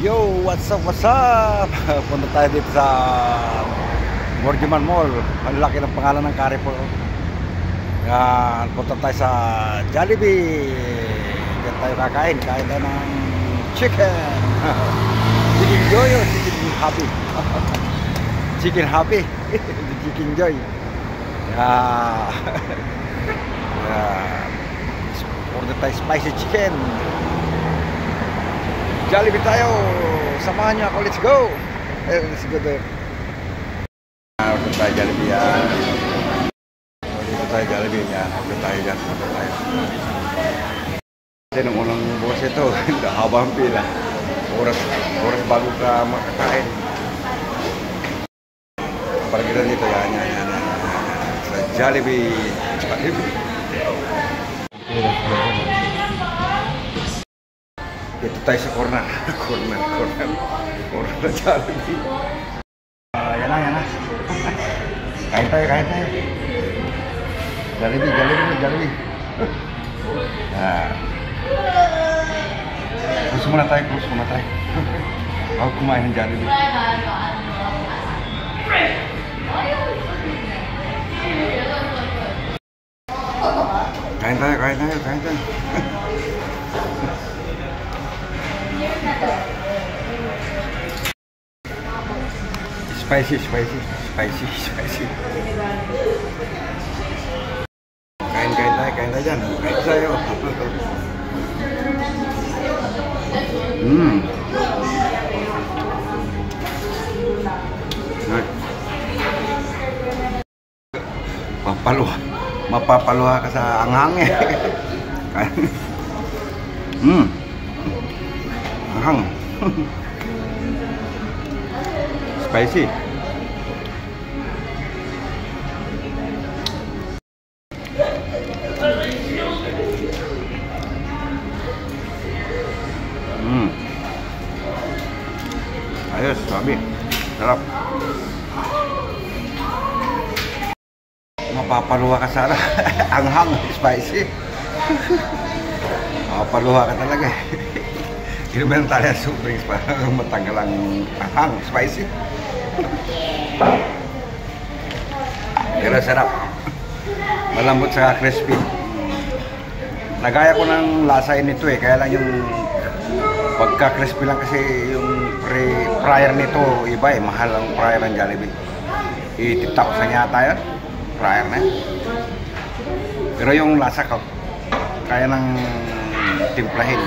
Yo, what's up, what's up? Punta tayo dito sa Morgiman Mall. Ang laki ng pangalan ng Carrefour. Yan, punta tayo sa Jollibee. Diyan tayo kakain. Kain tayo ng chicken. Chicken Joy o Chicken Happy? Chicken Happy. Chicken Joy. Yan. Order tayo spicy chicken. Jollibee tayo. Samahan niyo ako. Let's go. Let's go there. Order tayo Jollibee yan. Order tayo Jollibee yan. Order tayo dyan. Order tayo. Kasi nung unang bukas ito, habang pila. Oras bago ka makakain. Palagitan dito. Yan. Sa Jollibee. Dito tayo sa corner. Corner na Jollibee. Yan na. Kain tayo. Jollibee. Cruise muna tayo. Ako kumain ng Jollibee. Kain tayo. Spicy. Kain tayo dyan. Kain tayo. Mapapaluha ka sa anghang eh. Anghang. Spicy. Ayos, sabi. Sarap. Mapapaluha ka sana. Anghang, spicy. Mapapaluha ka talaga eh. Inumin tayo ng soup drinks para matanggal ang anghang, spicy. Pero sarap. Malambot sa crispy. Nagaya ko ng lasa nito eh. Kaya lang yung pagka-crispy lang kasi yung fryer nito iba eh. Mahal ang fryer ng Jollibee. Itita ko sa yata yun. Fryer na yun. Pero yung lasa ko kaya ng timplahin.